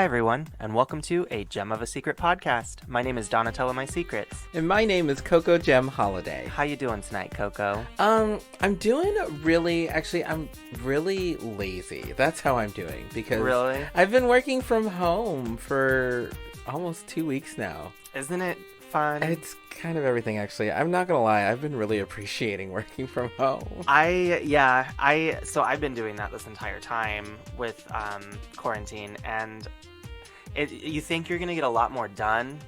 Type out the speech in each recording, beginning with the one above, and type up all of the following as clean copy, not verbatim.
Hi, everyone, and welcome to A Gem of a Secret podcast. My name is Donatello My Secrets. And my name is Coco Gem Holiday. How you doing tonight, Coco? I'm doing I'm really lazy. That's how I'm doing because Really? I've been working from home for almost 2 weeks now. Isn't it fun? It's kind of everything, actually. I'm not gonna lie, I've been really appreciating working from home. So I've been doing that this entire time with quarantine, and you think you're gonna get a lot more done,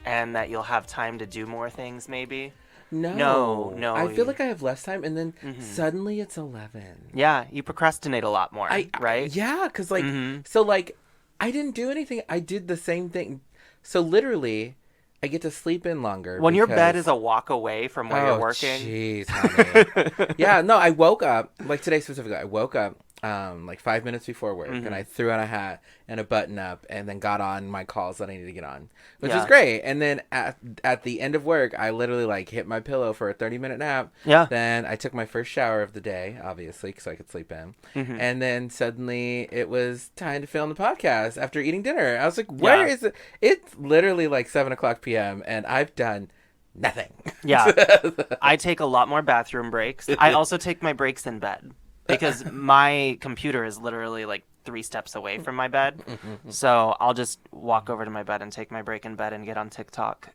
and that you'll have time to do more things, maybe. No. I feel like I have less time, and then suddenly it's 11. Yeah, you procrastinate a lot more, right? Yeah, because I didn't do anything. I did the same thing. So literally, I get to sleep in longer. When your bed is a walk away from where you're working. Jeez, honey. Yeah, no, I woke up, like today specifically, I woke up 5 minutes before work, and I threw on a hat and a button up and then got on my calls that I needed to get on, which is great. And then at the end of work, I literally hit my pillow for a 30-minute nap. Yeah. Then I took my first shower of the day, obviously, because I could sleep in. And then suddenly it was time to film the podcast after eating dinner. I was like, where is it? It's literally 7 o'clock p.m. and I've done nothing. Yeah. I take a lot more bathroom breaks. I also take my breaks in bed. Because my computer is literally 3 steps away from my bed. So I'll just walk over to my bed and take my break in bed and get on TikTok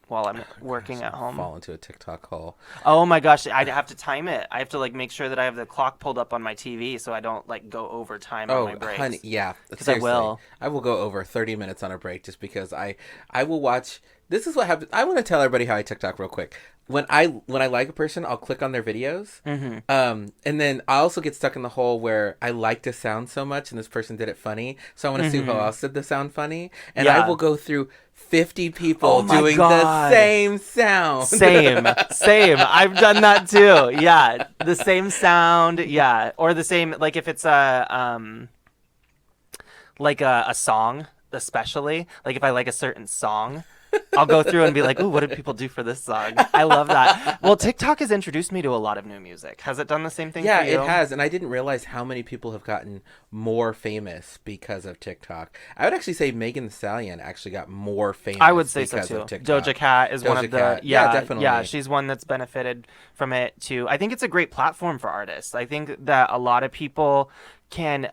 while I'm working at home. Fall into a TikTok hole. Oh my gosh, I'd have to time it. I have to make sure that I have the clock pulled up on my TV so I don't go over time on my breaks. Honey, yeah. Because I will. I will go over 30 minutes on a break just because I will watch. This is what happens. I want to tell everybody how I TikTok real quick. When I like a person, I'll click on their videos. And then I also get stuck in the hole where I like to sound so much and this person did it funny. So I want to see who else did the sound funny. And I will go through 50 people doing the same sound. Same. I've done that too. Yeah. The same sound. Yeah. Or the same, if it's a song, especially. If I like a certain song, I'll go through and be like, ooh, what did people do for this song? I love that. Well, TikTok has introduced me to a lot of new music. Has it done the same thing for you? Yeah, it has. And I didn't realize how many people have gotten more famous because of TikTok. I would actually say Megan Thee Stallion actually got more famous. I would say so too. Doja Cat is one of the... Yeah, definitely. Yeah, she's one that's benefited from it too. I think it's a great platform for artists. I think that a lot of people can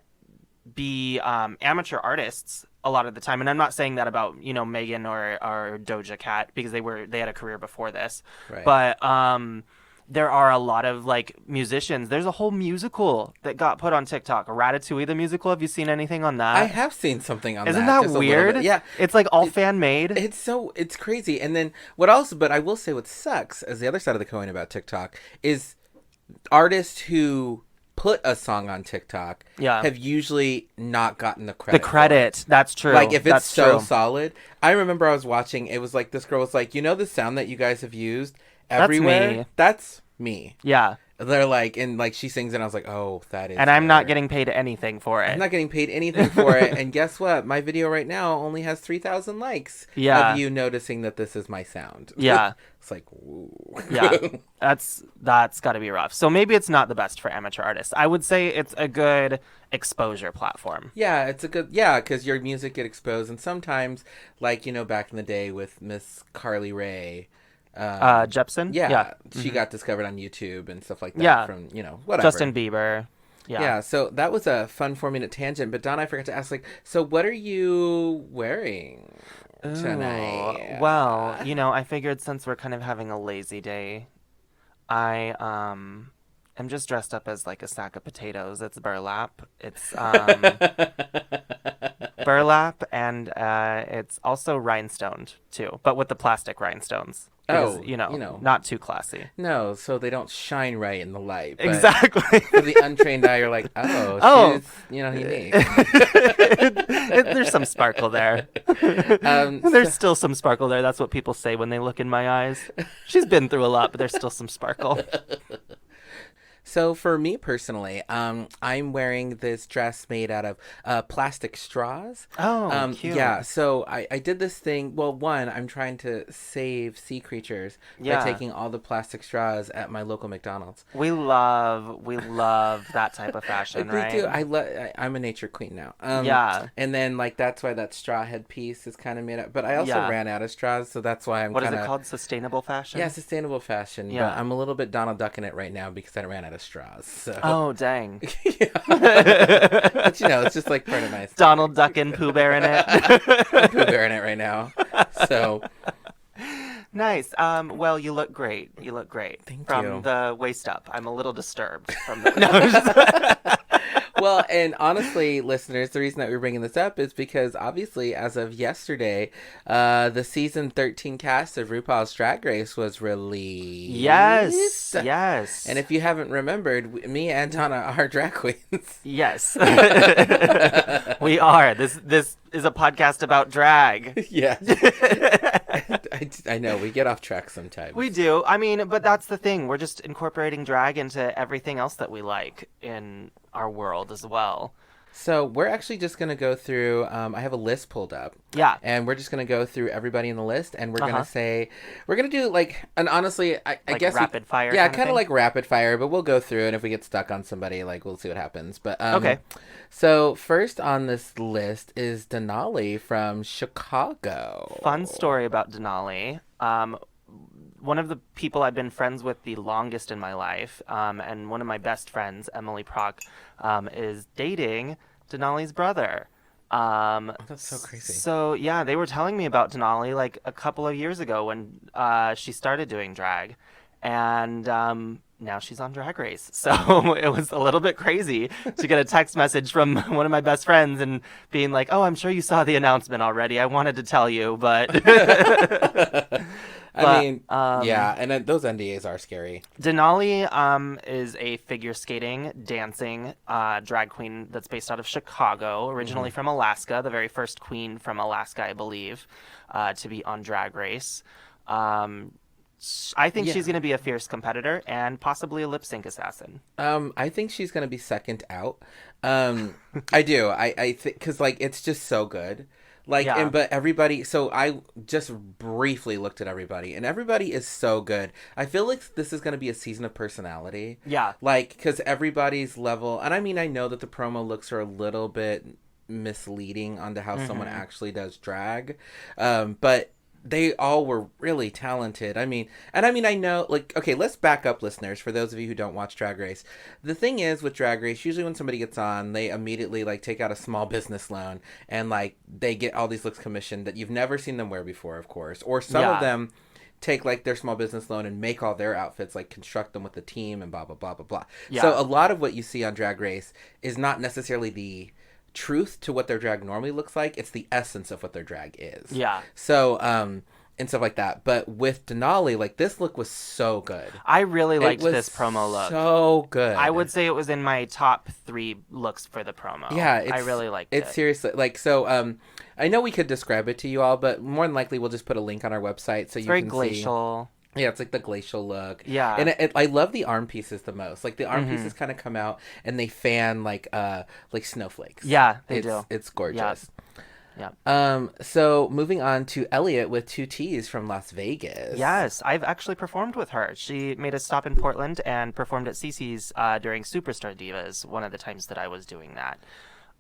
be amateur artists a lot of the time, and I'm not saying that about Megan or Doja Cat because they had a career before this, right. But there are a lot of musicians. There's a whole musical that got put on TikTok, Ratatouille the musical. Have you seen anything on that? I have seen something on that. Isn't that weird? Yeah, it's all fan made. It's crazy. And then but I will say what sucks as the other side of the coin about TikTok is artists who put a song on TikTok have usually not gotten the credit. That's true. If it's so solid. I remember I was watching, it was this girl was the sound that you guys have used everywhere? That's me. Yeah. They're and she sings and I was like, oh, that is. And I'm not getting paid anything for it. I'm not getting paid anything for it. And guess what? My video right now only has 3,000 likes of you noticing that this is my sound. Yeah. It's ooh. Yeah. That's got to be rough. So maybe it's not the best for amateur artists. I would say it's a good exposure platform. Yeah, it's a good, because your music get exposed. And sometimes, back in the day with Miss Carly Rae, Jepsen? Yeah. She got discovered on YouTube and stuff like that from, whatever. Justin Bieber. Yeah, so that was a fun 4-minute tangent. But Don, I forgot to ask, so what are you wearing tonight? Well, I figured since we're kind of having a lazy day, I am just dressed up as a sack of potatoes. It's burlap. It's burlap, and it's also rhinestoned too, but with the plastic rhinestones. Because, not too classy. No, so they don't shine right in the light. But exactly. For the untrained eye, you're like, she's, unique. There's some sparkle there. There's still some sparkle there. That's what people say when they look in my eyes. She's been through a lot, but there's still some sparkle. So for me personally, I'm wearing this dress made out of plastic straws. Oh, Yeah, cute. so I did this thing. Well, one, I'm trying to save sea creatures by Yeah. taking all the plastic straws at my local McDonald's. We love that type of fashion, We right? do. I'm a nature queen now. Yeah. And then like that's why that straw headpiece is kind of made up. But I also Yeah. ran out of straws, so that's why I'm What is kind it of called? Sustainable yeah, fashion? sustainable fashion. But Yeah. I'm a little bit Donald Ducking it right now because I ran out of straws. So Oh, dang. yeah. But it's just like part of my aesthetic. Donald Duck and Pooh Bear in it. I'm Pooh Bear in it right now. So Nice. Well, you look great. You look great thank from you. the waist up. I'm a little disturbed from the. No, I'm just- Well, and honestly, listeners, the reason that we're bringing this up is because obviously, as of yesterday, the season 13 cast of RuPaul's Drag Race was Yes. released. And Yes. if you haven't remembered, me and Donna are drag queens. Yes. We are. This is a podcast about drag. Yes. I know, we get off track sometimes. We do. I mean, but that's the thing. We're just incorporating drag into everything else that we like in our world as well. So we're actually just going to go through, I have a list pulled up. Yeah. And we're just going to go through everybody in the list, and we're going Uh-huh. to say, we're going to do like, and honestly, I Like guess rapid fire yeah, kind of kind of thing? like rapid fire, but we'll go through, and if we get stuck on somebody, like, we'll see what happens. But, Okay. So first on this list is Denali from Chicago. Fun story about Denali. One of the people I've been friends with the longest in my life, and one of my best friends, Emily Prock, is dating Denali's brother. That's so crazy. So yeah, they were telling me about Denali like a couple of years ago when she started doing drag, and now she's on Drag Race. So it was a little bit crazy to get a text message from one of my best friends and being like, "Oh, I'm sure you saw the announcement already. I wanted to tell you, but." I mean, But, yeah, and those NDAs are scary. Denali is a figure skating, dancing drag queen that's based out of Chicago, originally from Alaska, the very first queen from Alaska, I believe, to be on Drag Race. I think Yeah. she's going to be a fierce competitor and possibly a lip sync assassin. I think she's gonna be second out. I do. I think because like it's just so good. Like Yeah. but everybody. So I just briefly looked at everybody, and everybody is so good. I feel like this is gonna be a season of personality. Yeah. Like because everybody's level, and I mean I know that the promo looks are a little bit misleading onto how someone actually does drag, but they all were really talented. I mean, I know, like, okay, let's back up, listeners, for those of you who don't watch Drag Race. The thing is with Drag Race, usually when somebody gets on, they immediately, like, take out a small business loan and, like, they get all these looks commissioned that you've never seen them wear before, of course. Or some Yeah. of them take, like, their small business loan and make all their outfits, like, construct them with the team and blah, blah, blah, blah, blah. Yeah. So a lot of what you see on Drag Race is not necessarily the truth to what their drag normally looks like. It's the essence of what their drag is. Yeah. So, and stuff like that. But with Denali, like this look was so good. I really liked It was this promo look. so good. I would say it was in my top 3 looks for the promo. Yeah, I really liked it. It's seriously like so. I know we could describe it to you all, but more than likely we'll just put a link on our website so It's you very can glacial. see. Yeah, it's like the glacial look. Yeah. And I love the arm pieces the most. Like the arm pieces kind of come out and they fan like snowflakes. Yeah, they it's, do. It's gorgeous. Yeah. So moving on to Elliot with 2 T's from Las Vegas. Yes, I've actually performed with her. She made a stop in Portland and performed at Cece's during Superstar Divas, one of the times that I was doing that.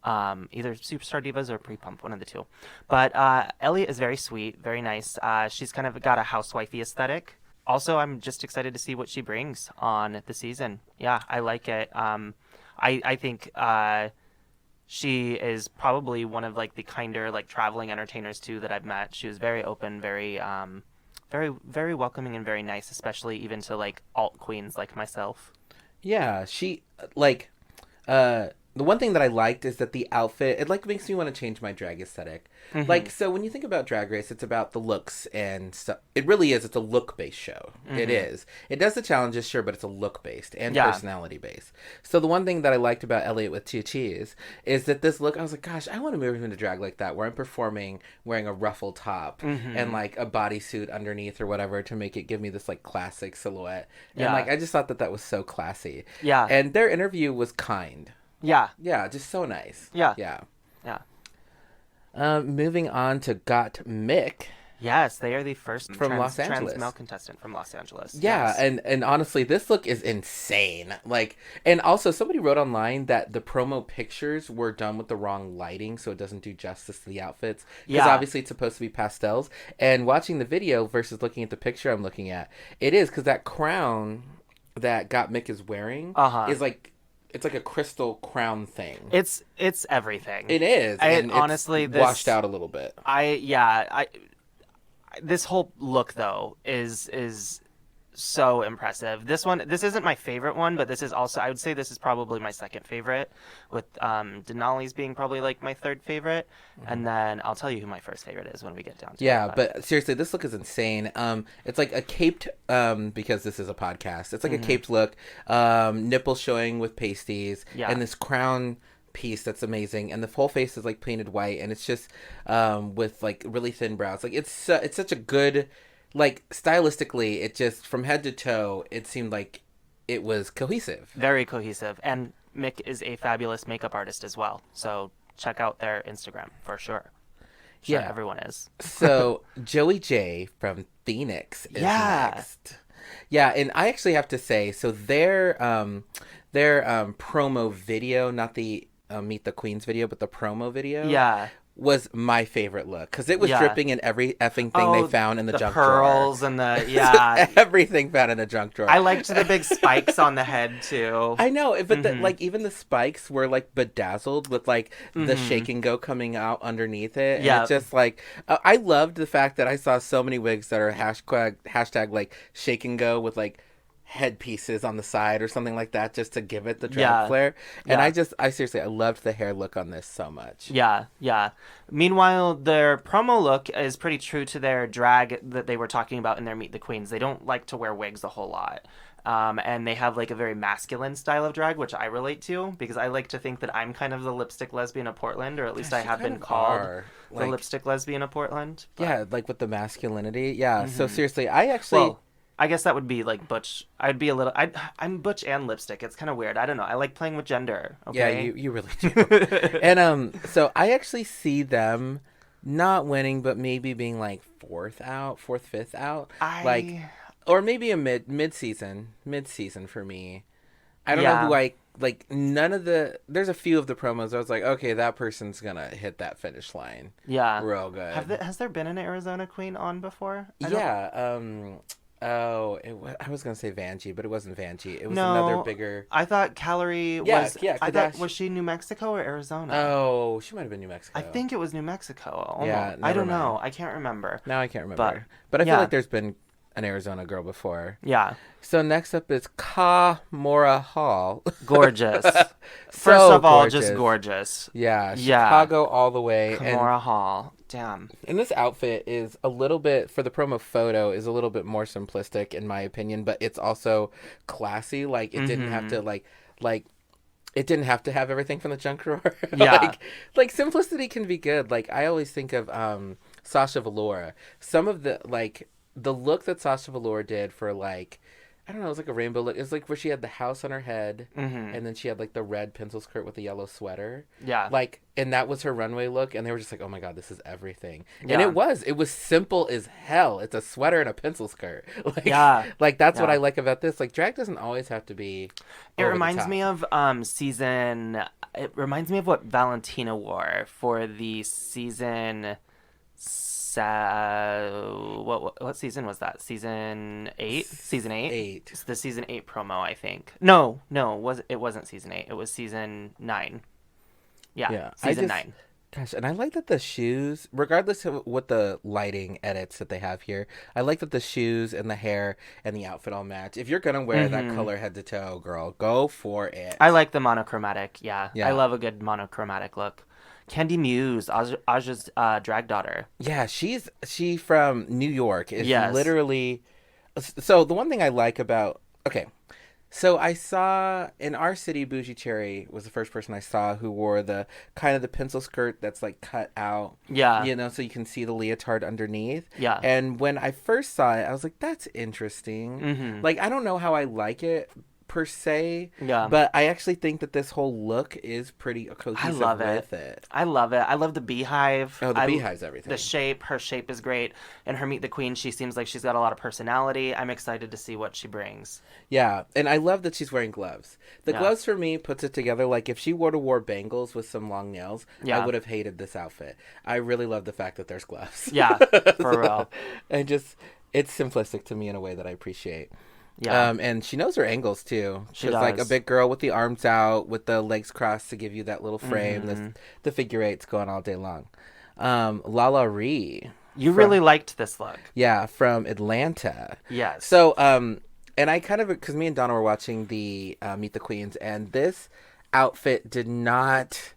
Either Superstar Divas or Pre-Pump, one of the two. But Elliot is very sweet, very nice. She's kind of got a housewifey aesthetic. Also, I'm just excited to see what she brings on the season. Yeah, I like it. I think she is probably one of like the kinder like traveling entertainers too that I've met. She was very open, very very welcoming and very nice, especially even to like alt queens like myself. Yeah, she like the one thing that I liked is that the outfit, it like makes me want to change my drag aesthetic. Like, so when you think about Drag Race, it's about the looks and stuff. It really is. It's a look based show. It is. It does the challenges, sure, but it's a look based and personality based. So the one thing that I liked about Elliot with Two Cheese is that this look, I was like, gosh, I want to move into drag like that, where I'm performing wearing a ruffle top and like a bodysuit underneath or whatever to make it give me this like classic silhouette. And like, I just thought that was so classy. Yeah. And their interview was kind. Yeah. Yeah, just so nice. Yeah. Yeah. Yeah. Moving on to Got Mick. Yes, they are the first from Los Angeles. trans male contestant from Los Angeles. Yeah, yes. and honestly, this look is insane. Like, and also somebody wrote online that the promo pictures were done with the wrong lighting, so it doesn't do justice to the outfits. Because obviously it's supposed to be pastels. And watching the video versus looking at the picture I'm looking at, it is because that crown that Got Mick is wearing is like. It's like a crystal crown thing. It's everything. It is. And honestly, it's washed out a little bit. This whole look though is so impressive. This isn't my favorite one, but this is also, I would say this is probably my second favorite, with Denali's being probably like my third favorite, and then I'll tell you who my first favorite is when we get down to it. Yeah, but seriously, this look is insane. It's like a caped, because this is a podcast, it's like a caped look, nipples showing with pasties, and this crown piece that's amazing, and the whole face is like painted white, and it's just with like really thin brows. Like it's such a good, like stylistically, it just from head to toe, it seemed like it was cohesive. Very cohesive, and Mick is a fabulous makeup artist as well. So check out their Instagram for sure. Everyone is. So Joey J from Phoenix is next. Yeah, and I actually have to say, so their promo video, not the Meet the Queens video, but the promo video, was my favorite look, because it was dripping in every effing thing they found in the junk drawer. The pearls and the everything found in the junk drawer. I liked the big spikes on the head too. I know, but like even the spikes were like bedazzled with like the shake and go coming out underneath it. And it's just like I loved the fact that I saw so many wigs that are hashtag like shake and go with like headpieces on the side or something like that, just to give it the drag flair. And I seriously, I loved the hair look on this so much. Yeah. Meanwhile, their promo look is pretty true to their drag that they were talking about in their Meet the Queens. They don't like to wear wigs a whole lot. And they have like a very masculine style of drag, which I relate to, because I like to think that I'm kind of the lipstick lesbian of Portland, or at least I have been called the lipstick lesbian of Portland. But... yeah, like with the masculinity. Yeah, so seriously, I actually... well, I guess that would be like butch. I'd be a little... I'm butch and lipstick. It's kind of weird. I don't know. I like playing with gender. Okay? Yeah, you really do. And so I actually see them not winning, but maybe being like fourth, fifth out. Or maybe a mid-season for me. I don't know who like none of the... there's a few of the promos I was like, okay, that person's gonna hit that finish line. Yeah. Real good. Has there been an Arizona queen on before? I was gonna say Vanjie, but it wasn't Vanjie. It was another bigger... I thought Calorie was... was she New Mexico or Arizona? Oh, she might have been New Mexico. I think it was New Mexico. Almost. Yeah, I don't know. I can't remember. No, I can't remember. But I feel like there's been an Arizona girl before. Yeah. So next up is Mora Hall. Gorgeous. First of all, just gorgeous. Yeah. Chicago all the way. Mora Hall. Damn. And this outfit is a little bit, for the promo photo, is a little bit more simplistic in my opinion, but it's also classy. Like it didn't have to it didn't have to have everything from the junk drawer. Yeah. like simplicity can be good. Like I always think of Sasha Velour. Some of the look that Sasha Velour did for like, I don't know, it was like a rainbow look. It was like where she had the house on her head, and then she had like the red pencil skirt with the yellow sweater. Yeah. Like, and that was her runway look, and they were just like, oh my god, this is everything. Yeah. And it was simple as hell. It's a sweater and a pencil skirt. Like that's what I like about this. Like drag doesn't always have to be It reminds me of it reminds me of what Valentina wore for the season... what season was that? Season 8? Season 8? It's the season 8 promo, I think. No, it wasn't season 8. It was season 9. Yeah, season 9. Gosh, and I like that the shoes, regardless of what the lighting edits that they have here, I like that the shoes and the hair and the outfit all match. If you're gonna wear that Mm-hmm. color head to toe, girl, go for I it. like the monochromatic. Yeah, I Yeah. love a good monochromatic look. Candy Muse, Aja's drag daughter. Yeah, she from New York is Yes. literally so the one thing I like about okay, so I saw in our city, Bougie Cherry was the first person I saw who wore the kind of the pencil skirt that's like cut out, Yeah. you know, so you can see the leotard underneath. Yeah. And when I first saw it, I was like, that's interesting. Mm-hmm. Like, I don't know how I like it per se, Yeah. but I actually think that this whole look is pretty I cohesive love it. with it. I love it. I love the beehive. Oh, the beehive's The everything. shape. Her shape is great. And her Meet the Queen, she seems like she's got a lot of personality. I'm excited to see what she brings. Yeah, and I love that she's wearing gloves. The Yeah. gloves for me puts it together. Like if she were to wear bangles with some long nails, I Yeah. would have hated this outfit. I really love the fact that there's gloves. Yeah. For real. And just it's simplistic to me in a way that I appreciate. Yeah. And she knows her angles too. She She's like a does. big girl with the arms out, with the legs crossed to give you that little frame. Mm-hmm. The figure eights going all day long. Lala Ree, You from really liked this look. yeah, from Atlanta. Yes. So, and I kind of, because me and Donna were watching the Meet the Queens, and this outfit did not.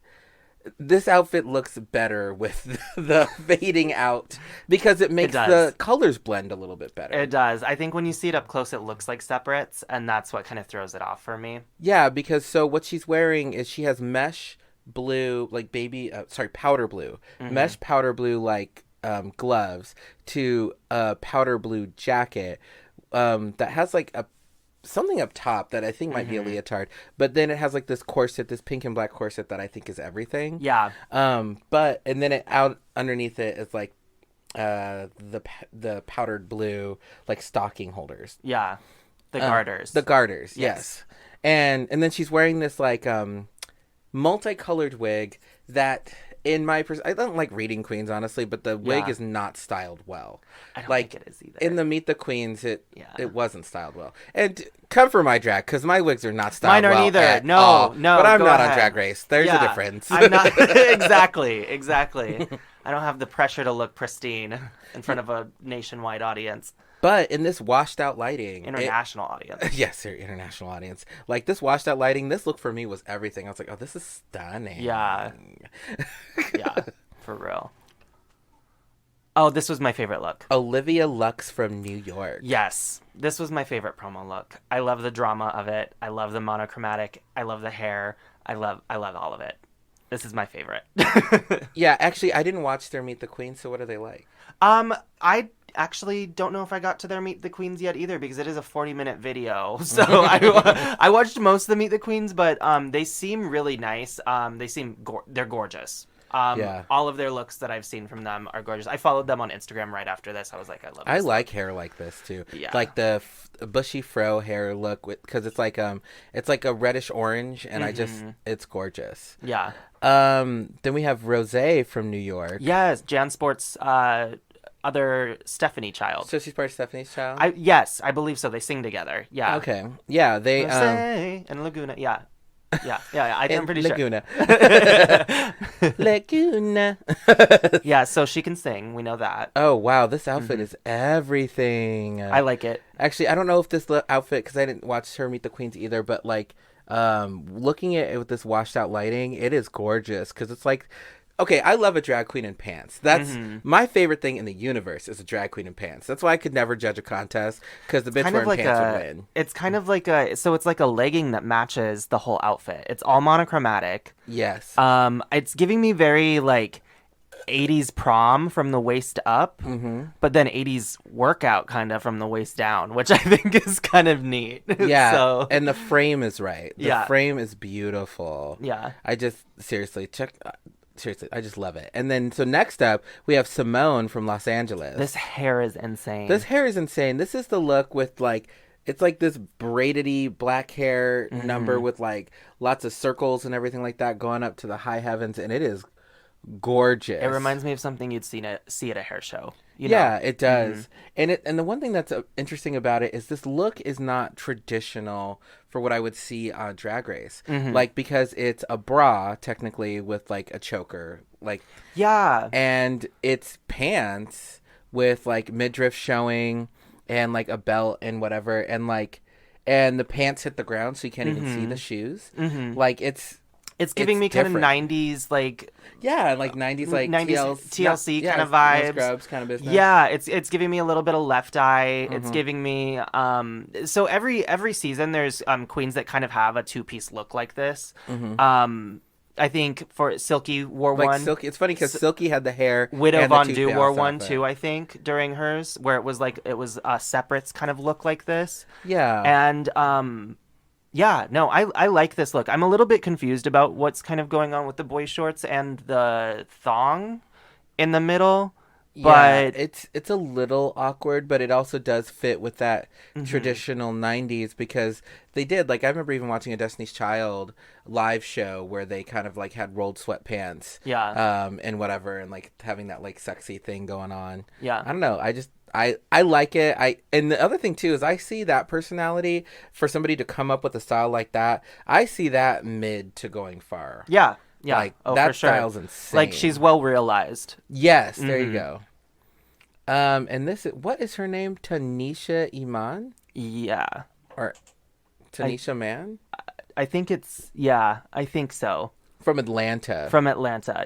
This outfit looks better with the fading out because it makes does. the colors blend a little bit better. It does. I think when you see it up close, it looks like separates, and that's what kind of throws it off for me. Yeah, because so what she's wearing is she has mesh blue, like powder blue, mesh powder blue, like gloves to a powder blue jacket that has like a something up top that I think might be a leotard, but then it has like this corset, this pink and black corset that I think is everything. Yeah. But and then it out underneath it is like the powdered blue like stocking holders. Yeah. The garters. The garters, Yes. yes. And then she's wearing this like multicolored wig that I don't like reading Queens honestly, but the wig Yeah. is not styled well. I don't Like think it is either. in the Meet the Queens, Yeah. it wasn't styled well. And come for my drag because my wigs are not styled Mine aren't well either. at No, all. no, But I'm go not on ahead. Drag Race. There's a Yeah. difference. I'm not exactly. I don't have the pressure to look pristine in front of a nationwide audience, But in this washed out lighting, international audience. yes, your international audience. Like this washed out lighting, this look for me was everything. I was like, oh, this is stunning. Yeah. Yeah, for real. Oh, this was my favorite look. Olivia Lux from New York. Yes, this was my favorite promo look. I love the drama of it. I love the monochromatic. I love the hair. I love all of it. This is my favorite. Yeah, actually, I didn't watch their Meet the Queen, so what are they like? I actually don't know if I got to their Meet the Queens yet either because it is a 40-minute video. So I watched most of the Meet the Queens, but they seem really nice. They're gorgeous. Yeah. All of their looks that I've seen from them are gorgeous. I followed them on Instagram right after this. I was like, I love this. I like hair like this too. Yeah. Like the bushy fro hair look because it's like a reddish orange, and it's gorgeous. Yeah. Then we have Rosé from New York. Yes, Jan Sport's other Stephanie child. So she's part of Stephanie's child. Yes, I believe so. They sing together. Yeah. Okay. Yeah, they Rosé and Laguna. Yeah. Yeah. I'm pretty Laguna. sure. Laguna. Yeah, so she can sing. We know that. Oh wow, this outfit is everything. I like it. Actually, I don't know if this outfit because I didn't watch her Meet the Queens either, but like looking at it with this washed out lighting, it is gorgeous because it's like. Okay, I love a drag queen in pants. That's my favorite thing in the universe is a drag queen in pants. That's why I could never judge a contest because the bitch wearing pants would win. It's kind of like it's like a legging that matches the whole outfit. It's all monochromatic. Yes. It's giving me very like 80s prom from the waist up, but then 80s workout kind of from the waist down, which I think is kind of neat. Yeah, So, and the frame is right. The Yeah. frame is beautiful. yeah. I just seriously, I just love it. And then so next up we have Simone from Los Angeles. This hair is insane. This hair is insane. This is the look with like it's like this braidedy black hair number with like lots of circles and everything like that going up to the high heavens, and it is gorgeous. It reminds me of something you'd see at a hair show. Yeah, it does. And the one thing that's interesting about it is this look is not traditional for what I would see on Drag Race. Like, because it's a bra technically with like a choker, like, Yeah. and it's pants with like midriff showing and like a belt and whatever, and the pants hit the ground so you can't even see the shoes. Like, It's giving me kind of 90s, like... Yeah, like 90s, like 90s TLC kind of no vibes. Scrubs kind of business. Yeah, it's giving me a little bit of Left Eye. It's giving me... So every season, there's queens that kind of have a two-piece look like this. I think for Silky wore like one. Silky, it's funny because Silky had the hair. Widow and Von the Du two wore pants one off too, I think, during hers, where it was separates kind of look like this. Yeah. And... Yeah, no, I like this look. I'm a little bit confused about what's kind of going on with the boy shorts and the thong in the middle. But it's a little awkward, but it also does fit with that traditional 90s because they did, like, I remember even watching a Destiny's Child live show where they kind of like had rolled sweatpants. Yeah. And whatever, and like having that like sexy thing going on. Yeah. I don't know. I like it. And the other thing too is I see that personality for somebody to come up with a style like that. I see that mid to going far. Yeah. Yeah. Like, oh, that for sure. style's insane. Like, she's well realized. Yes, there you go. And what is her name? Tanisha Iman? Yeah. Or Tanisha Mann? I think I think so. From Atlanta.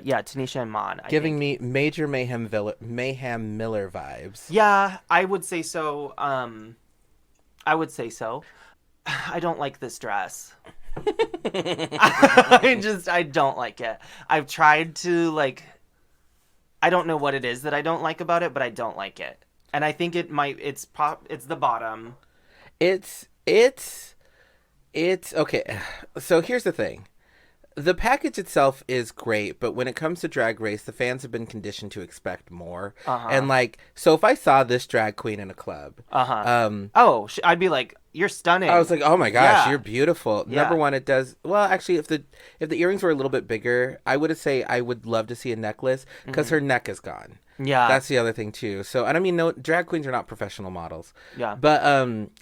Yeah, Tanisha Iman. Giving me major Mayhem Miller vibes. Yeah, I would say so. I don't like this dress. I don't like it. I've tried to, like, I don't know what it is that I don't like about it, but I don't like it. And I think it's the bottom. It's okay. So here's the thing. The package itself is great, but when it comes to Drag Race, the fans have been conditioned to expect more. And like, so if I saw this drag queen in a club, I'd be like, "You're stunning." I was like, "Oh my gosh, Yeah. you're beautiful." Yeah. Number one, it does well. Actually, if the earrings were a little bit bigger, I would love to see a necklace because her neck is gone. Yeah, That's the other thing too. So, and I mean, no, drag queens are not professional models. Yeah. But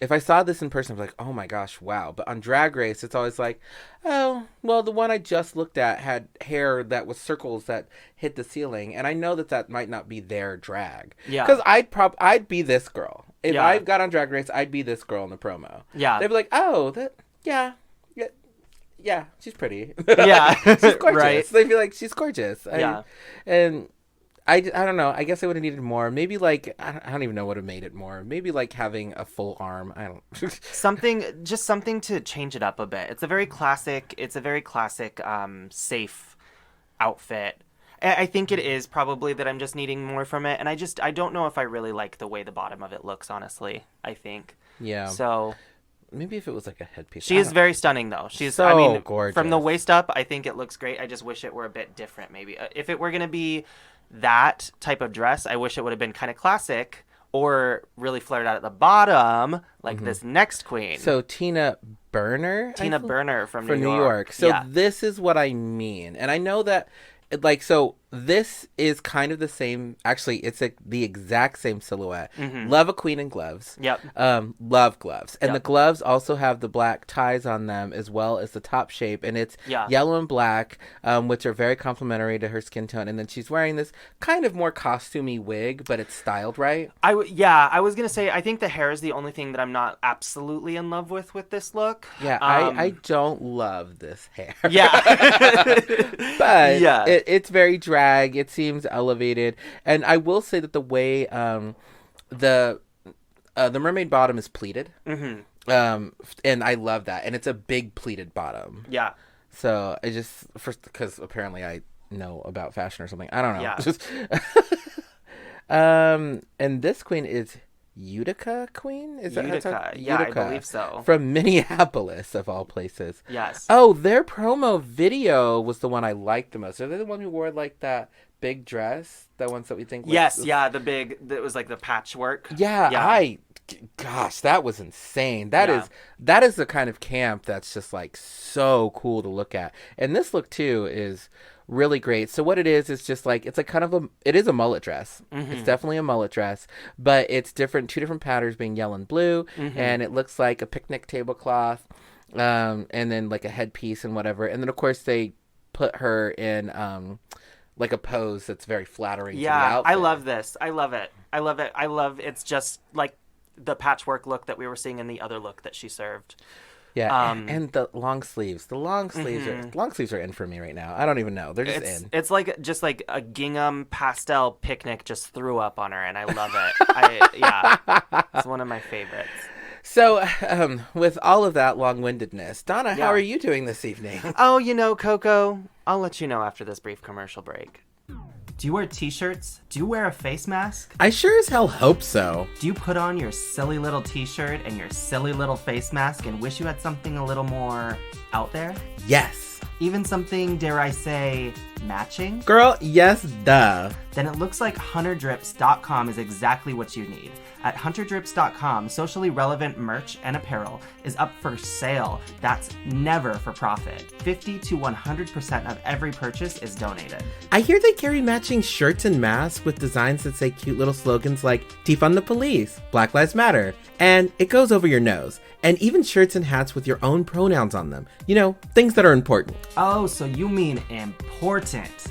if I saw this in person, I'm like, oh my gosh, wow. But on Drag Race, it's always like, oh, well, the one I just looked at had hair that was circles that hit the ceiling, and I know that might not be their drag. Yeah. Because I'd be this girl if Yeah. I got on Drag Race. I'd be this girl in the promo. Yeah. They'd be like, oh, yeah, she's pretty. Yeah. She's gorgeous. Right. They'd be like, she's gorgeous. Yeah. And I don't know. I guess I would have needed more. Maybe like I don't even know what would have made it more. Maybe like having a full arm. I don't. something to change it up a bit. It's a very classic. Safe outfit. I think it is probably that I'm just needing more from it, and I don't know if I really like the way the bottom of it looks. Honestly, I think. Yeah. So. Maybe if it was like a headpiece. She is very stunning, though. She's so gorgeous. From the waist up, I think it looks great. I just wish it were a bit different, maybe. If it were going to be that type of dress, I wish it would have been kind of classic or really flared out at the bottom, like this next queen. So Tina Burner from New York. So this is what I mean. And I know that, like, so this is kind of the same. Actually, it's the exact same silhouette. Love a queen in gloves. Yep. Love gloves. And Yep. the gloves also have the black ties on them as well as the top shape. And it's yellow and black, which are very complementary to her skin tone. And then she's wearing this kind of more costumey wig, but it's styled right. I was going to say, I think the hair is the only thing that I'm not absolutely in love with this look. Yeah, I don't love this hair. Yeah. But yeah. It's very drag. It seems elevated, and I will say that the way the mermaid bottom is pleated, and I love that, and it's a big pleated bottom. Yeah. So I just because apparently I know about fashion or something. I don't know. Yeah. And this queen is Utica Queen? Is that Utica? Yeah, Utica, I believe so. From Minneapolis, of all places. Yes. Oh, their promo video was the one I liked the most. Are they the one who wore like that big dress? That ones that we think. Yes, yeah, that was like the patchwork. Yeah. Gosh, that was insane. That is the kind of camp that's just like so cool to look at. And this look too is really great. So what it is just like, it's like kind of it is a mullet dress. It's definitely a mullet dress, but it's different, 2 different patterns being yellow and blue, and it looks like a picnic tablecloth, and then like a headpiece and whatever. And then of course they put her in like a pose that's very flattering to the outfit. I love this. I love it. It's just like the patchwork look that we were seeing in the other look that she served. Yeah, and the long sleeves. The long sleeves are in for me right now. I don't even know. They're just in. It's like just like a gingham pastel picnic just threw up on her, and I love it. It's one of my favorites. So, with all of that long-windedness, Donna, how are you doing this evening? Oh, Coco, I'll let you know after this brief commercial break. Do you wear t-shirts? Do you wear a face mask? I sure as hell hope so. Do you put on your silly little t-shirt and your silly little face mask and wish you had something a little more out there? Yes. Even something, dare I say, matching? Girl, yes, duh. Then it looks like HunterDrips.com is exactly what you need. At HunterDrips.com, socially relevant merch and apparel is up for sale. That's never for profit. 50 to 100% of every purchase is donated. I hear they carry matching shirts and masks with designs that say cute little slogans like defund the police, Black Lives Matter, and it goes over your nose. And even shirts and hats with your own pronouns on them. Things that are important. Oh, so you mean important.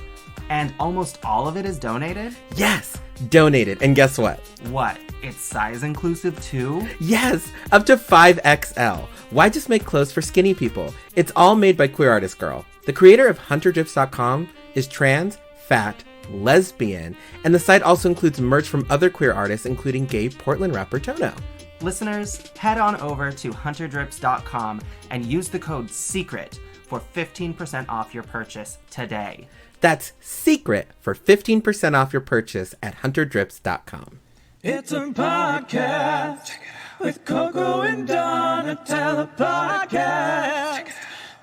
And almost all of it is donated? Yes, donated. And guess what? What? It's size inclusive too? Yes, up to 5XL. Why just make clothes for skinny people? It's all made by Queer Artist Girl. The creator of HunterDrips.com is trans, fat, lesbian, and the site also includes merch from other queer artists, including gay Portland rapper Tono. Listeners, head on over to HunterDrips.com and use the code SECRET for 15% off your purchase today. That's SECRET for 15% off your purchase at HunterDrips.com. It's a podcast with Coco and Donna, tell a podcast.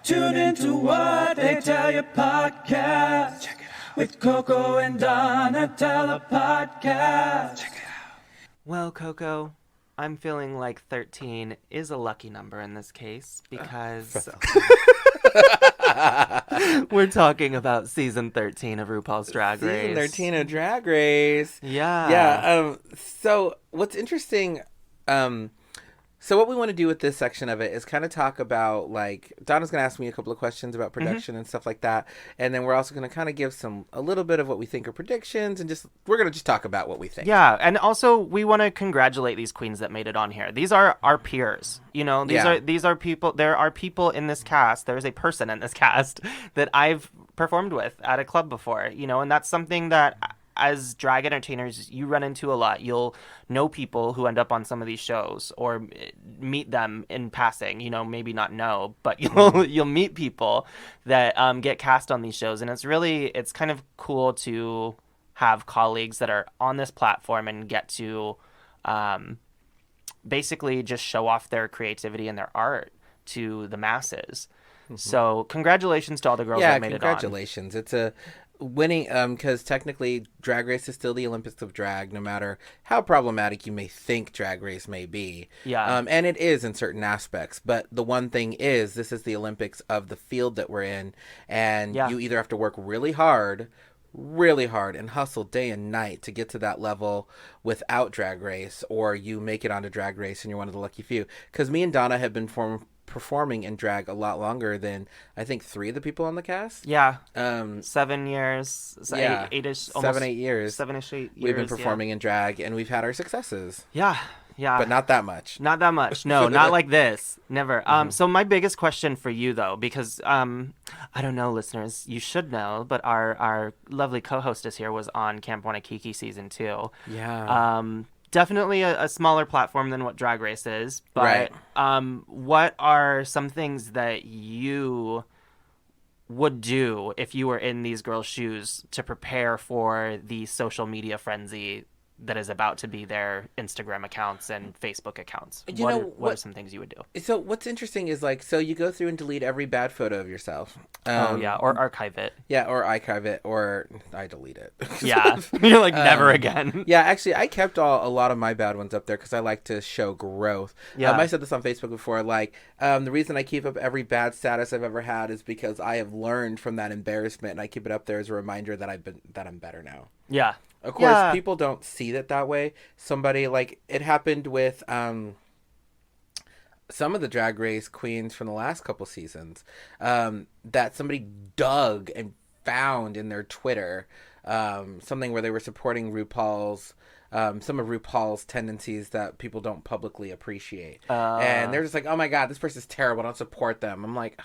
Tune into What They Tell You podcast with Coco and Donna, tell a podcast. Well, Coco, I'm feeling like 13 is a lucky number in this case because we're talking about season 13 of RuPaul's Drag Race. Season 13 of Drag Race. Yeah. Yeah. So what's interesting, so what we want to do with this section of it is kind of talk about, like, Donna's going to ask me a couple of questions about production and stuff like that. And then we're also going to kind of give a little bit of what we think are predictions, and we're going to just talk about what we think. Yeah. And also we want to congratulate these queens that made it on here. These are our peers, these are people, there are people in this cast. There is a person in this cast that I've performed with at a club before, and that's something that as drag entertainers, you run into a lot. You'll know people who end up on some of these shows or meet them in passing, maybe not know, but you'll meet people that get cast on these shows. And it's kind of cool to have colleagues that are on this platform and get to basically just show off their creativity and their art to the masses. So congratulations to all the girls that made it on. Yeah, congratulations. It's a winning, because technically Drag Race is still the Olympics of drag, no matter how problematic you may think Drag Race may be. Yeah. And it is in certain aspects, but the one thing is, this is the Olympics of the field that we're in, and you either have to work really hard and hustle day and night to get to that level without Drag Race, or you make it onto Drag Race and you're one of the lucky few. Because me and Donna have been performing in drag a lot longer than I think 3 of the people on the cast. Yeah. 7 years. Yeah. 8-ish. 7-8 years. 7-ish, 8 years. We've been performing in drag, and we've had our successes. Yeah. Yeah. But not that much. Not that much. No, not like this. Never. So my biggest question for you, though, because I don't know, listeners, you should know, but our lovely co-hostess here was on Camp Wanakiki season 2. Yeah. Definitely a smaller platform than what Drag Race is, but what are some things that you would do if you were in these girls' shoes to prepare for the social media frenzy that is about to be their Instagram accounts and Facebook accounts? What are some things you would do? So what's interesting is like, so you go through and delete every bad photo of yourself. Oh yeah, or archive it. Yeah, or archive it, or I delete it. Yeah, you're like never again. Yeah, actually, I kept a lot of my bad ones up there because I like to show growth. Yeah. I said this on Facebook before. Like, the reason I keep up every bad status I've ever had is because I have learned from that embarrassment, and I keep it up there as a reminder that I'm better now. Yeah. Of course, people don't see it that way. Somebody, like, it happened with some of the Drag Race queens from the last couple seasons, that somebody dug and found in their Twitter, something where they were supporting RuPaul's, some of RuPaul's tendencies that people don't publicly appreciate. And they're just like, oh my God, this person's terrible, don't support them. I'm like,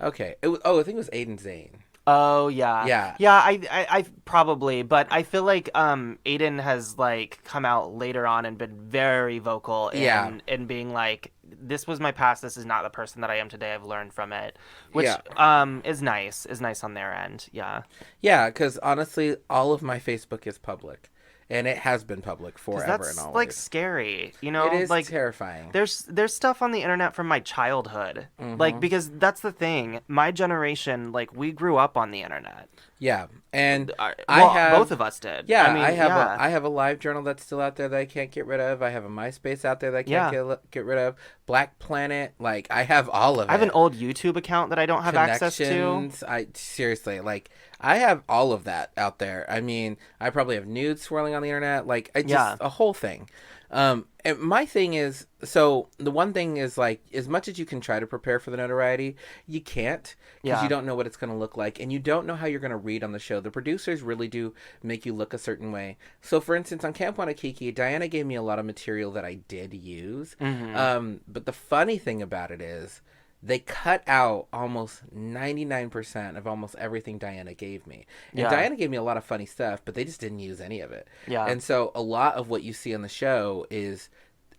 okay. I think it was Aiden Zane. Oh yeah, yeah. I probably, but I feel like Aiden has like come out later on and been very vocal in being like, this was my past. This is not the person that I am today. I've learned from it, which is nice on their end. Yeah, yeah, because honestly, all of my Facebook is public. And it has been public forever and always. Like scary, you know. It is like, terrifying. There's stuff on the internet from my childhood, like because that's the thing. My generation, like we grew up on the internet. Yeah, and both of us did. Yeah, I have a live journal that's still out there that I can't get rid of. I have a MySpace out there that I can't get rid of. Black Planet, like I have all of it. I have an old YouTube account that I don't have access to. Seriously, like I have all of that out there. I mean, I probably have nudes swirling on the internet, like a whole thing. And my thing is, so the one thing is like, as much as you can try to prepare for the notoriety, you can't because you don't know what it's going to look like, and you don't know how you're going to read on the show. The producers really do make you look a certain way. So, for instance, on Camp Wanakiki, Diana gave me a lot of material that I did use. But the funny thing about it is, they cut out almost 99% of almost everything Diana gave me. And Diana gave me a lot of funny stuff, but they just didn't use any of it. Yeah. And so a lot of what you see on the show is,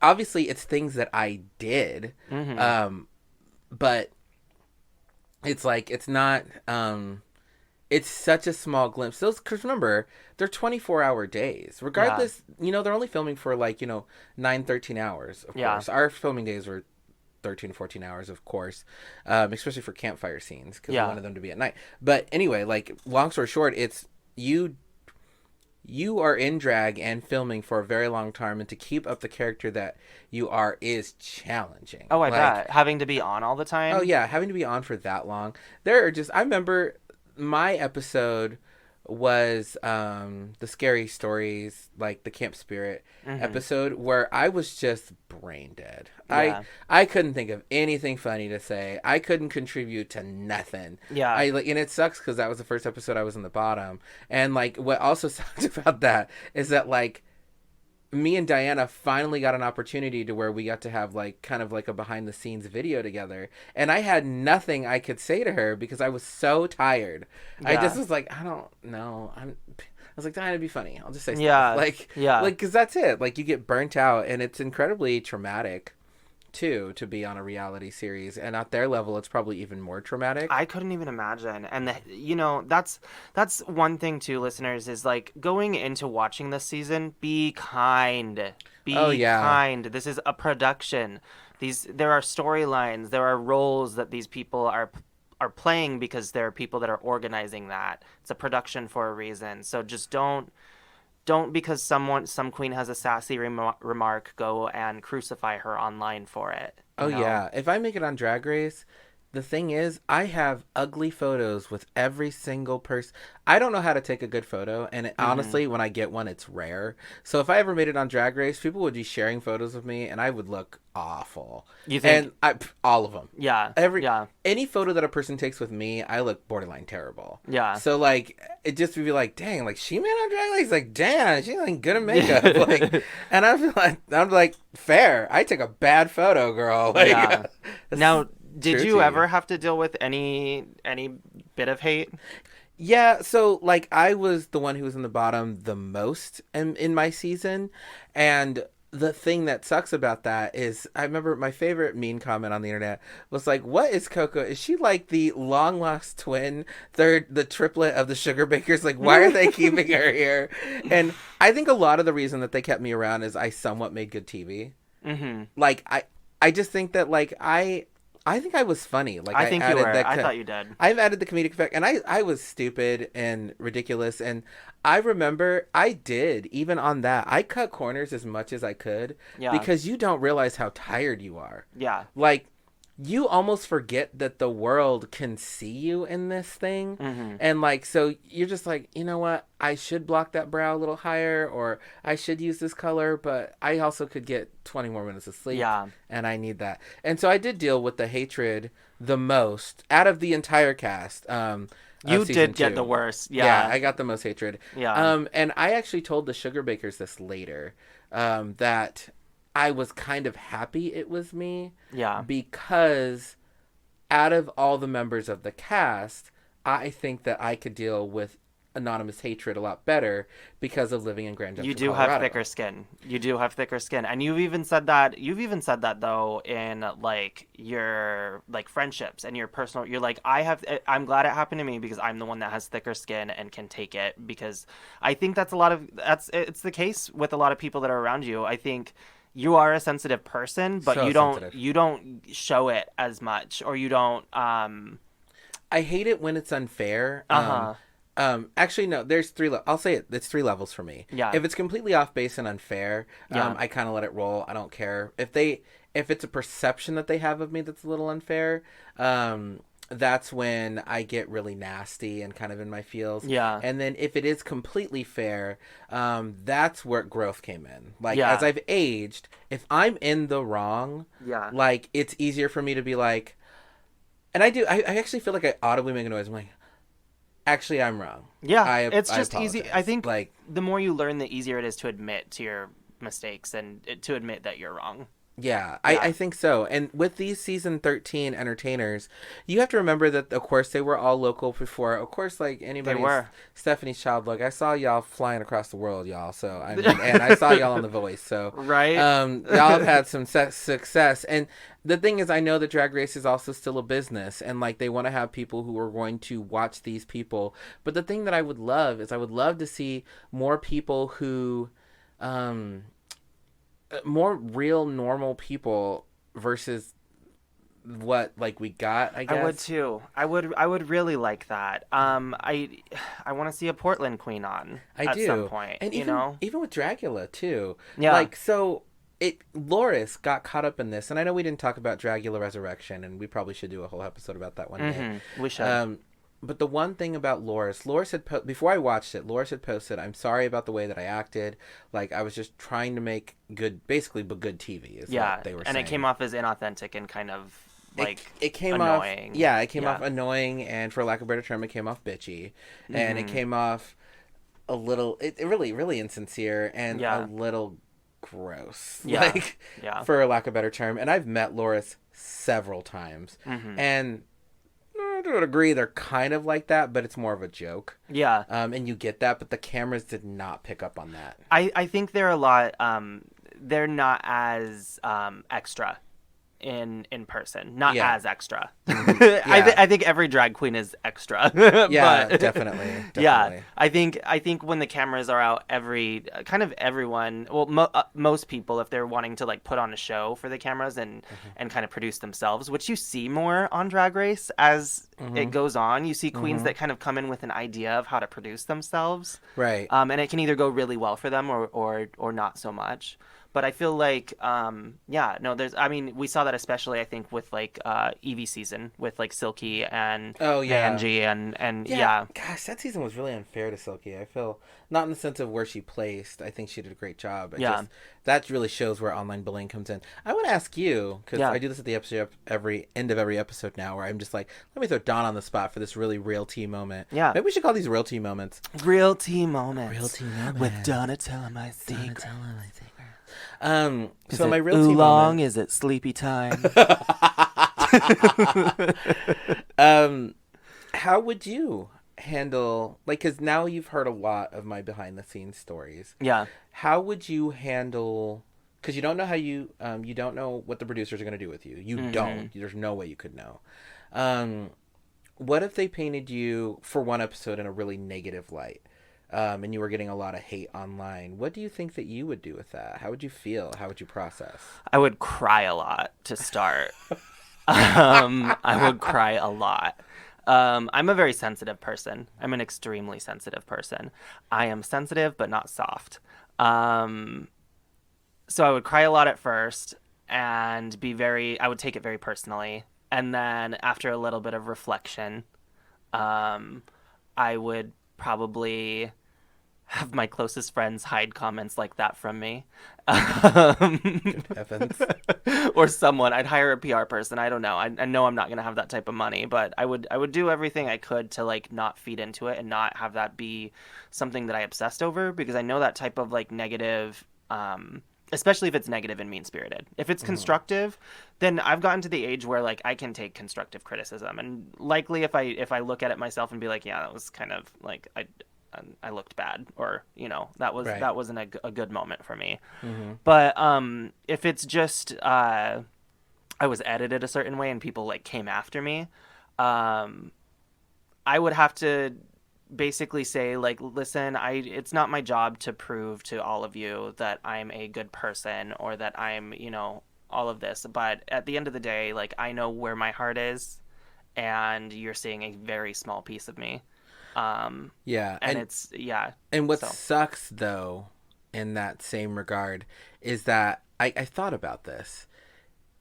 obviously it's things that I did, but it's like, it's not, it's such a small glimpse. Those, because remember, they're 24-hour days. Regardless, you know, they're only filming for like, 9, 13 hours, of course. Our filming days were 13, 14 hours, of course, especially for campfire scenes, because we wanted them to be at night. But anyway, like, long story short, it's you are in drag and filming for a very long time, and to keep up the character that you are is challenging. Oh, I bet. Having to be on all the time? Oh, yeah, having to be on for that long. I remember my episode was the scary stories, like the Camp Spirit episode, where I was just brain dead. I couldn't think of anything funny to say. I couldn't contribute to nothing. Yeah. And it sucks because that was the first episode I was in the bottom. And like, what also sucks about that is that like, me and Diana finally got an opportunity to where we got to have like kind of like a behind the scenes video together, and I had nothing I could say to her because I was so tired. I just was like, I don't know. I was like, Diana, be funny. I'll just say stuff. Like because that's it. Like, you get burnt out, and it's incredibly traumatic too to be on a reality series, and at their level it's probably even more traumatic. I couldn't even imagine. And that's one thing too, listeners, is like, going into watching this season, be kind. Kind. This is a production. There are storylines, there are roles that these people are playing because there are people that are organizing that. It's a production for a reason. So just don't because some queen has a sassy remark, go and crucify her online for it. Oh, yeah. If I make it on Drag Race, the thing is, I have ugly photos with every single person. I don't know how to take a good photo, and honestly, when I get one, it's rare. So if I ever made it on Drag Race, people would be sharing photos of me, and I would look awful. You think? And all of them. Yeah. Any photo that a person takes with me, I look borderline terrible. Yeah. So like, it just would be like, dang, like, she made on Drag Race, like, damn, she's like good at makeup. Like, and I'm like, fair. I took a bad photo, girl. Like, now, did you ever have to deal with any bit of hate? Yeah, so like, I was the one who was in the bottom the most in my season, and the thing that sucks about that is I remember my favorite mean comment on the internet was like, what is Coco? Is she like the long lost twin, the triplet of the Sugar Bakers? Like, why are they keeping her here? And I think a lot of the reason that they kept me around is I somewhat made good TV. Mm-hmm. Like, I just think that, like, I think I was funny. Like, I think you added were. that I thought you did. I've added the comedic effect, and I was stupid and ridiculous. And I remember I did, even on that, I cut corners as much as I could Yeah. because you don't realize how tired you are. Yeah. Like, you almost forget that the world can see you in this thing. Mm-hmm. And, like, so you're just like, you know what? I should block that brow a little higher, or I should use this color, but I also could get 20 more minutes of sleep. Yeah. And I need that. And so I did deal with the hatred the most out of the entire cast. You did get 2. the worst. Yeah, I got the most hatred. Yeah. And I actually told the Sugar Bakers this later, that I was kind of happy it was me. Yeah. Because out of all the members of the cast, I think that I could deal with anonymous hatred a lot better because of living in Grand Junction, You do Colorado. have thicker skin. You do have thicker skin, and you've even said that. You've even said that though in like your like friendships and your personal. You're like, I'm glad it happened to me because I'm the one that has thicker skin and can take it. Because I think it's the case with a lot of people that are around you. I think you are a sensitive person, but So you don't show it as much, or you don't. I hate it when it's unfair. Uh-huh. Actually, no. There's 3. I'll say it. It's 3 levels for me. Yeah. If it's completely off base and unfair, Yeah. I kind of let it roll. I don't care if it's a perception that they have of me that's a little unfair. That's when I get really nasty and kind of in my feels. Yeah. And then if it is completely fair, that's where growth came in. Like, Yeah. as I've aged, if I'm in the wrong, Yeah. like, it's easier for me to be like, and I actually feel like I audibly make a noise. I'm like, actually, I'm wrong. Yeah, I it's just easy. apologize. I think like, the more you learn, the easier it is to admit to your mistakes and to admit that you're wrong. yeah, Yeah. I think so. And with these season 13 entertainers, you have to remember that, of course, they were all local before. Of course, like anybody, They were. Stephanie's child look. I saw y'all flying across the world, y'all. So I mean, and I saw y'all on The Voice. So Right. y'all have had some success. And the thing is, I know that Drag Race is also still a business, and like they want to have people who are going to watch these people. But the thing that I would love is I would love to see more people who, more real normal people versus what like we got. I guess I would too. I would really like that. I want to see a Portland queen on I at do. some point. And you even know. even with Dragula too. Yeah. Like so. Loris got caught up in this, and I know we didn't talk about Dragula Resurrection, and we probably should do a whole episode about that one day. Mm-hmm. We should. But the one thing about Loris had before I watched it, Loris had posted, "I'm sorry about the way that I acted. Like I was just trying to make good TV." Is Yeah, what they were and saying. it came off as inauthentic and kind of like it came annoying. off. Yeah, it came off annoying, and for lack of a better term, it came off bitchy, and it came off a little. It really, really insincere and a little gross. Yeah. Like, Yeah. for lack of a better term. And I've met Loris several times, and I don't agree they're kind of like that, but it's more of a joke. Yeah. And you get that, but the cameras did not pick up on that. I think they're a lot. They're not as extra in person. Not Yeah. as extra. Yeah. I think every drag queen is extra. Yeah, but, definitely. Yeah, I think when the cameras are out, everyone, well, most people, if they're wanting to like put on a show for the cameras and kind of produce themselves, which you see more on Drag Race as it goes on. You see queens that kind of come in with an idea of how to produce themselves, Right. and it can either go really well for them or not so much. But I feel like, we saw that especially, I think, with like Evie season with like Silky and Angie and yeah. Gosh, that season was really unfair to Silky. I feel, not in the sense of where she placed. I think she did a great job. That really shows where online bullying comes in. I want to ask you, because I do this at the end of every episode now, where I'm just like, let me throw Dawn on the spot for this really real tea moment. Yeah. Maybe we should call these real tea moments. Real tea moments. Real tea moments. With Donatella, my secret. So my real Oolong? tea moment. Is it sleepy time? How would you handle, like, because now you've heard a lot of my behind the scenes stories. Yeah. How would you handle because you don't know how you don't know what the producers are going to do with you. You don't. There's no way you could know. What if they painted you for one episode in a really negative light, and you were getting a lot of hate online? What do you think that you would do with that? How would you feel? How would you process? I would cry a lot to start. I would cry a lot. I'm a very sensitive person. I'm an extremely sensitive person. I am sensitive, but not soft. So I would cry a lot at first and I would take it very personally. And then after a little bit of reflection, I would probably have my closest friends hide comments like that from me. Good heavens. Or someone. I'd hire a PR person. I don't know. I know I'm not going to have that type of money, but I would do everything I could to like not feed into it and not have that be something that I obsessed over, because I know that type of like negative, especially if it's negative and mean-spirited. If it's constructive, then I've gotten to the age where like I can take constructive criticism, and likely if I look at it myself and be like, yeah, that was kind of like I looked bad, or that wasn't a good moment for me. But if it's just I was edited a certain way and people like came after me, I would have to basically say like, listen, it's not my job to prove to all of you that I'm a good person or that I'm all of this, but at the end of the day, like, I know where my heart is, and you're seeing a very small piece of me. And what sucks though in that same regard is that I thought about this.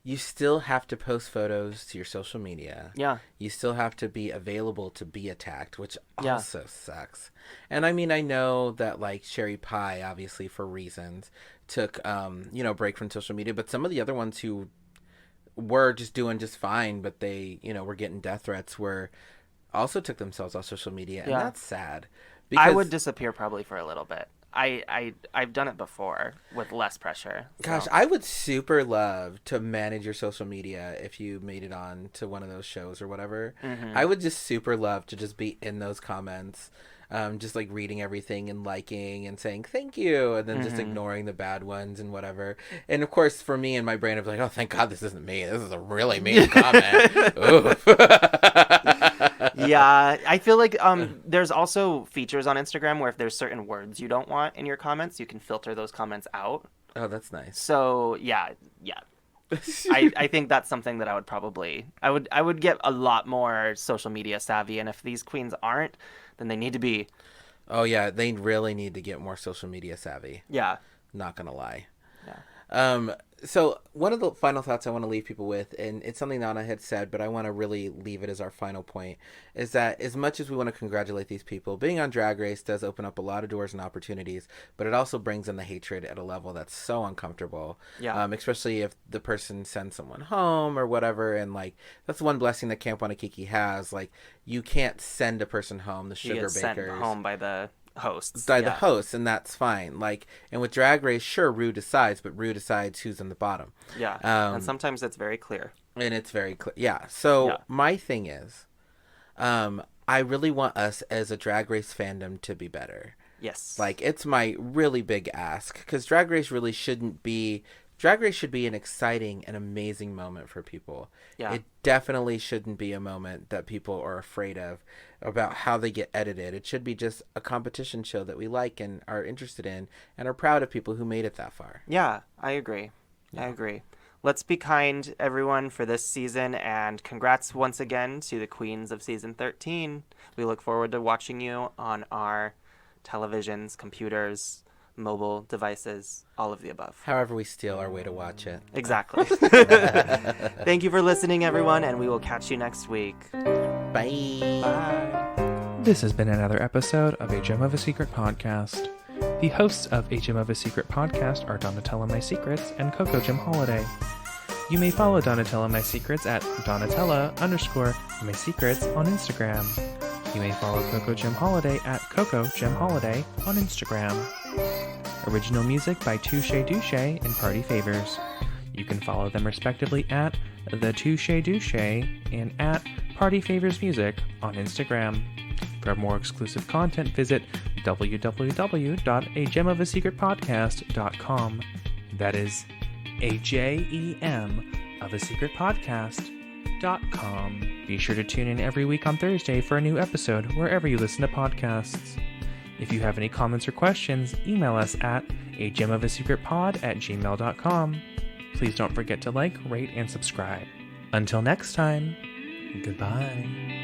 You still have to post photos to your social media. Yeah. You still have to be available to be attacked, which also sucks. And I mean, I know that like Sherry Pie, obviously for reasons, took a break from social media, but some of the other ones who were just doing just fine, but they were getting death threats, also took themselves off social media, and that's sad. I would disappear probably for a little bit. I've done it before with less pressure. So. Gosh, I would super love to manage your social media if you made it on to one of those shows or whatever. I would just super love to just be in those comments, just like reading everything and liking and saying thank you, and then just ignoring the bad ones and whatever. And of course, for me in my brain, I'd be like, oh, thank God this isn't me. This is a really mean comment. Oof. Yeah, I feel like there's also features on Instagram where if there's certain words you don't want in your comments, you can filter those comments out. Oh, that's nice. So yeah. I think that's something that I would get a lot more social media savvy, and if these queens aren't, then they need to be. Oh yeah, they really need to get more social media savvy. Yeah. Not gonna lie. Yeah. So one of the final thoughts I want to leave people with, and it's something that Anna had said, but I want to really leave it as our final point, is that as much as we want to congratulate these people, being on Drag Race does open up a lot of doors and opportunities, but it also brings in the hatred at a level that's so uncomfortable. Yeah. Especially if the person sends someone home or whatever, and like that's one blessing that Camp Wanakiki has. Like, you can't send a person home. The sugar bakers sent home by the hosts. The hosts, and that's fine. Like, and with Drag Race, sure, Rue decides, but Rue decides who's on the bottom. Yeah. And sometimes it's very clear. And it's very clear. Yeah. So my thing is, I really want us as a Drag Race fandom to be better. Yes. Like, it's my really big ask, because Drag Race really shouldn't be. Drag Race should be an exciting and amazing moment for people. Yeah. It definitely shouldn't be a moment that people are afraid of about how they get edited. It should be just a competition show that we like and are interested in and are proud of people who made it that far. Yeah, I agree. Yeah. I agree. Let's be kind, everyone, for this season, and congrats once again to the queens of season 13. We look forward to watching you on our televisions, computers, mobile devices, all of the above. However we steal our way to watch it. Exactly. Thank you for listening, everyone, and we will catch you next week. Bye. Bye. This has been another episode of A Gem of a Secret podcast. The hosts of A Gem of a Secret podcast are Donatella My Secrets and Coco Gem Holiday. You may follow Donatella My Secrets at Donatella_My Secrets on Instagram. You may follow Coco Gem Holiday at Coco Gem Holiday on Instagram. Original music by Touche Douche and Party Favors. You can follow them respectively at The Touche Douche and at Party Favors Music on Instagram. For more exclusive content, visit www.agemofasecretpodcast.com. That is AJEM of a secret podcast.com. Be sure to tune in every week on Thursday for a new episode wherever you listen to podcasts. If you have any comments or questions, email us at agemofasecretpod@gmail.com. Please don't forget to like, rate, and subscribe. Until next time, goodbye.